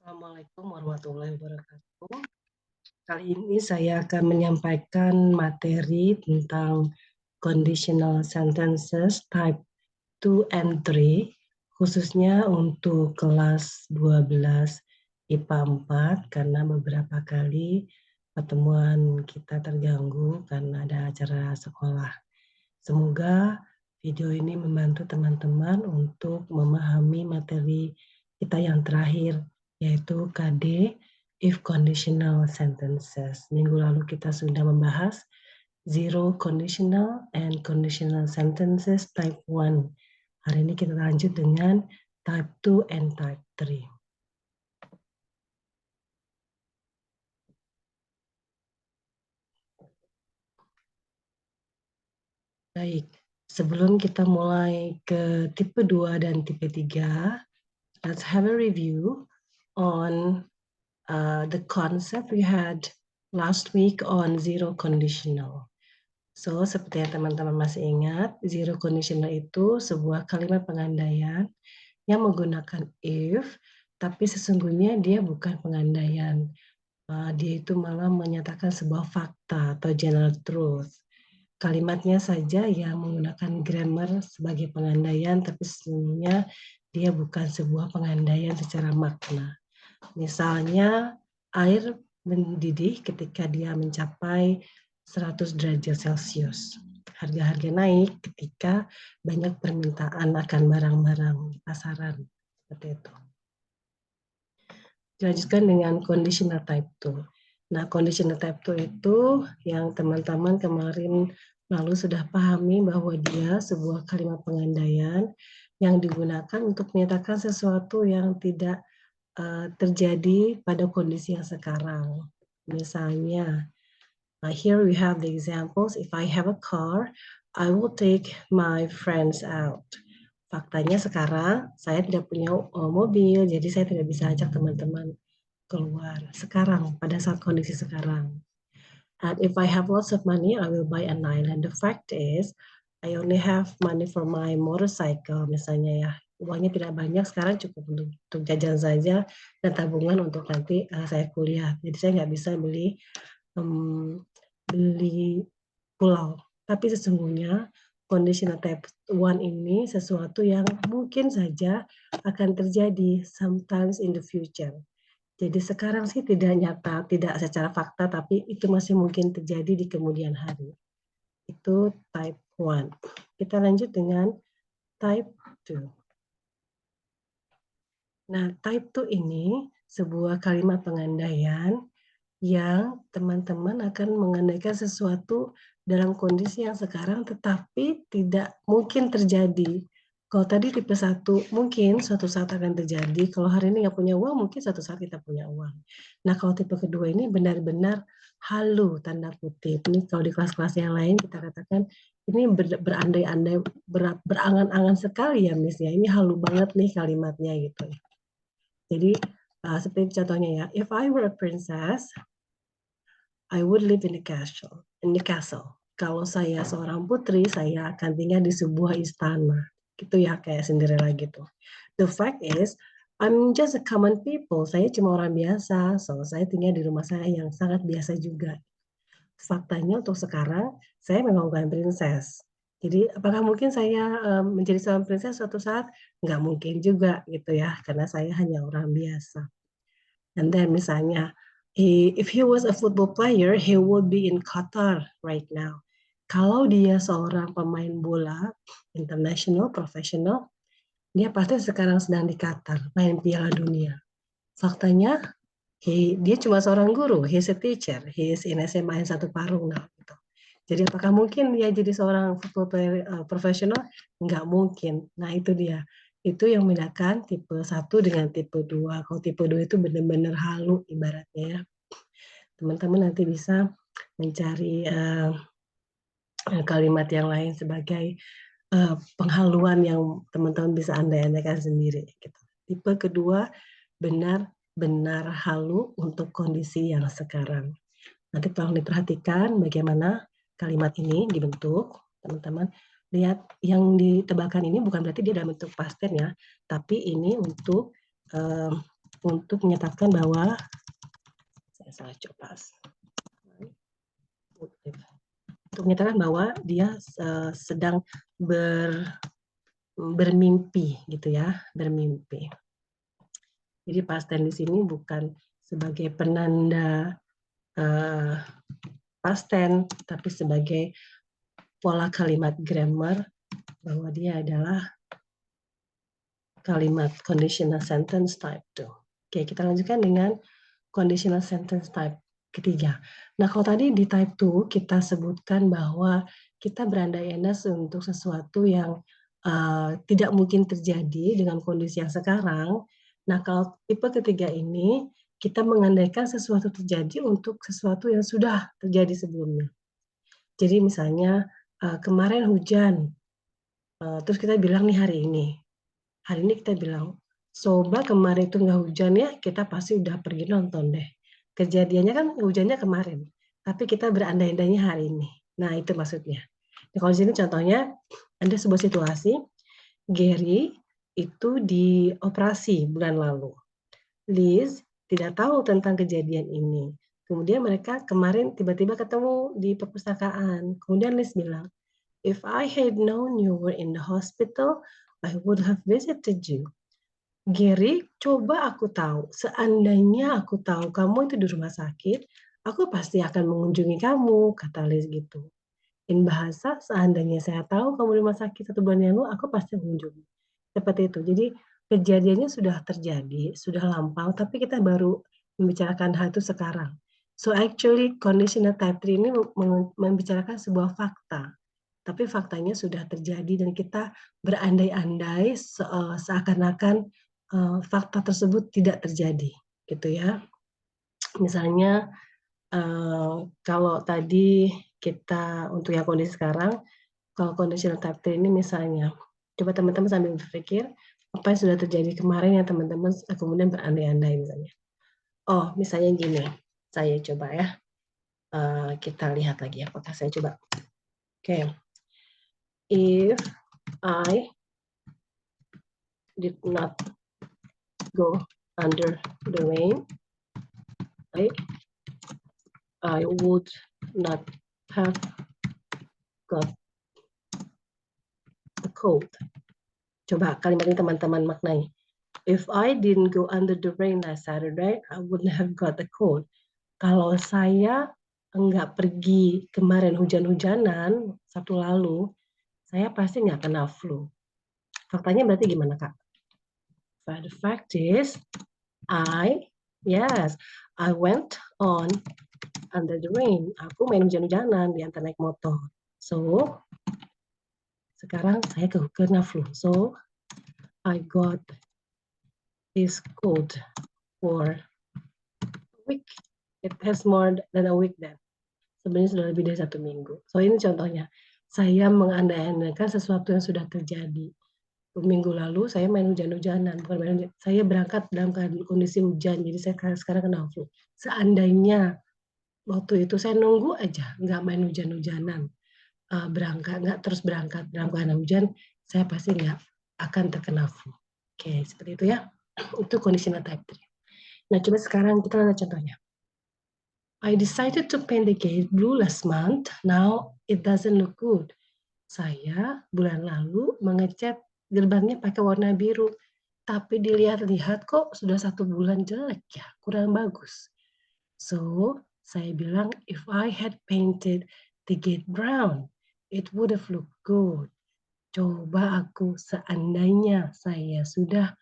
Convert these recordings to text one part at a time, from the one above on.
Assalamualaikum warahmatullahi wabarakatuh. Kali ini saya akan menyampaikan materi tentang conditional sentences type 2 and 3, khususnya untuk kelas 12 IPA 4, karena beberapa kali pertemuan kita terganggu karena ada acara sekolah. Semoga video ini membantu teman-teman untuk memahami materi kita yang terakhir, yaitu KD, if conditional sentences. Minggu lalu kita sudah membahas zero conditional and conditional sentences type 1. Hari ini kita lanjut dengan type 2 and type 3. Baik, sebelum kita mulai ke tipe 2 dan tipe 3, let's have a review on the concept we had last week on zero conditional. So, seperti yang teman-teman masih ingat, zero conditional itu sebuah kalimat pengandaian yang menggunakan if, tapi sesungguhnya dia bukan pengandaian. Dia itu malah menyatakan sebuah fakta atau general truth. Kalimatnya saja yang menggunakan grammar sebagai pengandaian, tapi sesungguhnya dia bukan sebuah pengandaian secara makna. Misalnya, air mendidih ketika dia mencapai 100 derajat Celcius. Harga-harga naik ketika banyak permintaan akan barang-barang di pasaran. Seperti itu. Dilanjutkan dengan conditional type 2. Nah, conditional type 2 itu yang teman-teman kemarin lalu sudah pahami bahwa dia sebuah kalimat pengandaian yang digunakan untuk menyatakan sesuatu yang tidak terjadi pada kondisi yang sekarang. Misalnya, here we have the examples. If I have a car, I will take my friends out. Faktanya sekarang saya tidak punya mobil, jadi saya tidak bisa ajak teman-teman keluar. Sekarang, pada saat kondisi sekarang. And if I have lots of money, I will buy an island. The fact is, I only have money for my motorcycle, misalnya ya. Uangnya tidak banyak, sekarang cukup untuk jajan saja dan tabungan untuk nanti saya kuliah. Jadi saya nggak bisa beli pulau. Tapi sesungguhnya conditional type 1 ini sesuatu yang mungkin saja akan terjadi sometimes in the future. Jadi sekarang sih tidak nyata, tidak secara fakta, tapi itu masih mungkin terjadi di kemudian hari. Itu type 1. Kita lanjut dengan type 2. Nah, type 2 ini sebuah kalimat pengandaian yang teman-teman akan mengandaikan sesuatu dalam kondisi yang sekarang tetapi tidak mungkin terjadi. Kalau tadi tipe 1 mungkin suatu saat akan terjadi, kalau hari ini nggak punya uang mungkin suatu saat kita punya uang. Nah, kalau tipe kedua ini benar-benar halu, tanda kutip. Ini kalau di kelas-kelas yang lain kita katakan ini berandai-andai, berangan-angan sekali ya Miss ya, ini halu banget nih kalimatnya gitu. Jadi seperti contohnya ya, if I were a princess, I would live in the castle. Kalau saya seorang putri, saya akan tinggal di sebuah istana. Gitu ya, kayak Cinderella gitu. The fact is, I'm just a common people. Saya cuma orang biasa, so saya tinggal di rumah saya yang sangat biasa juga. Faktanya untuk sekarang, saya memang bukan princess. Jadi apakah mungkin saya menjadi seorang princess suatu saat? Nggak mungkin juga gitu ya, karena saya hanya orang biasa. And then misalnya, if he was a football player, he would be in Qatar right now. Kalau dia seorang pemain bola international, profesional, dia pasti sekarang sedang di Qatar, main Piala Dunia. Faktanya, dia cuma seorang guru, he's a teacher, he is in SMA yang satu Parung now. Gitu. Jadi apakah mungkin dia jadi seorang football player profesional? Nggak mungkin. Nah itu dia. Itu yang membedakan tipe 1 dengan tipe 2. Kalau tipe 2 itu benar-benar halu ibaratnya ya. Teman-teman nanti bisa mencari kalimat yang lain sebagai penghaluan yang teman-teman bisa andai-andaikan sendiri. Gitu. Tipe kedua benar-benar halu untuk kondisi yang sekarang. Nanti tolong diperhatikan bagaimana kalimat ini dibentuk, teman-teman. Lihat yang ditebalkan ini bukan berarti dia dalam bentuk past tense ya, tapi ini untuk untuk menyatakan bahwa saya salah coba. Untuk menyatakan bahwa dia sedang bermimpi gitu ya, bermimpi. Jadi past tense di sini bukan sebagai penanda past tense, tapi sebagai pola kalimat grammar bahwa dia adalah kalimat conditional sentence type 2. Oke, kita lanjutkan dengan conditional sentence type ketiga. Nah, kalau tadi di type 2 kita sebutkan bahwa kita berandai-andai untuk sesuatu yang tidak mungkin terjadi dengan kondisi yang sekarang. Nah, kalau tipe ketiga ini kita mengandaikan sesuatu terjadi untuk sesuatu yang sudah terjadi sebelumnya. Jadi misalnya kemarin hujan, terus kita bilang nih hari ini kita bilang, "Coba kemarin itu nggak hujan ya, kita pasti udah pergi nonton deh." Kejadiannya kan hujannya kemarin, tapi kita berandai-andainya hari ini. Nah, itu maksudnya. Nah, kalau di sini contohnya, ada sebuah situasi, Gary itu dioperasi bulan lalu. Liz tidak tahu tentang kejadian ini. Kemudian mereka kemarin tiba-tiba ketemu di perpustakaan. Kemudian Liz bilang, "If I had known you were in the hospital, I would have visited you." Gary, coba aku tahu, seandainya aku tahu kamu itu di rumah sakit, aku pasti akan mengunjungi kamu, kata Liz gitu. In bahasa, seandainya saya tahu kamu di rumah sakit 1 bulan yang lalu, aku pasti mengunjungi. Seperti itu. Jadi kejadiannya sudah terjadi, sudah lampau, tapi kita baru membicarakan hal itu sekarang. So actually conditional type 3 ini membicarakan sebuah fakta. Tapi faktanya sudah terjadi dan kita berandai-andai seakan-akan fakta tersebut tidak terjadi, gitu ya. Misalnya kalau tadi kita untuk yang kondisi sekarang, kalau conditional type 3 ini misalnya, coba teman-teman sambil berpikir apa yang sudah terjadi kemarin yang teman-teman kemudian berandai-andai misalnya. Oh, misalnya gini, saya coba ya, kita lihat lagi apakah saya coba. Oke. If I did not go under the rain, I would not have got the cold. Coba kalimat ini teman-teman maknai. If I didn't go under the rain last Saturday, I wouldn't have got the cold. Kalau saya enggak pergi kemarin hujan-hujanan Sabtu lalu, saya pasti nggak kena flu. Faktanya berarti gimana, Kak? But the fact is, I went on under the rain. Aku main hujan-hujanan di antar naik motor. So, sekarang saya kena flu. So, I got this cold for a week. It has more than a week then. Sebenarnya sudah lebih dari 1 minggu. So, ini contohnya. Saya mengandai-andaikan sesuatu yang sudah terjadi. Minggu lalu saya main hujan-hujanan, saya berangkat dalam kondisi hujan, jadi saya sekarang kena flu. Seandainya waktu itu saya nunggu aja, nggak main hujan-hujanan, nggak terus berangkat dalam keadaan hujan, saya pasti nggak akan terkena flu. Oke, seperti itu ya. Itu conditional type 3. Nah, coba sekarang kita lihat contohnya. I decided to paint the gate blue last month, now it doesn't look good. Saya bulan lalu mengecat gerbangnya pakai warna biru, tapi dilihat-lihat kok sudah 1 bulan jelek ya, kurang bagus. So, saya bilang, if I had painted the gate brown, it would have looked good. Coba aku seandainya saya sudah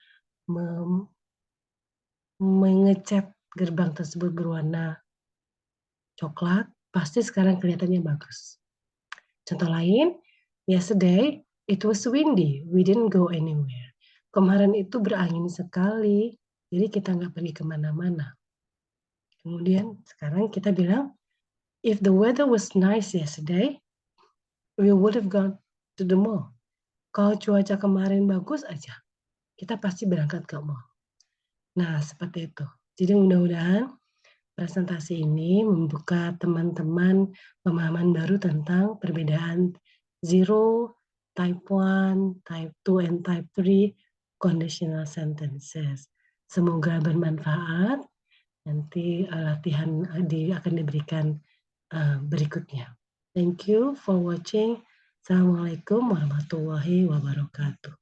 mengecat gerbang tersebut berwarna coklat, pasti sekarang kelihatannya bagus. Contoh lain, yesterday it was windy, we didn't go anywhere. Kemarin itu berangin sekali, jadi kita nggak pergi kemana-mana. Kemudian sekarang kita bilang, if the weather was nice yesterday, we would have gone to the mall. Kalau cuaca kemarin bagus aja, kita pasti berangkat ke mall. Nah, seperti itu. Jadi mudah-mudahan presentasi ini membuka teman-teman pemahaman baru tentang perbedaan zero, type 1, type 2, and type 3 conditional sentences. Semoga bermanfaat, nanti, latihan, akan diberikan, berikutnya. Thank you for watching. Assalamualaikum warahmatullahi wabarakatuh.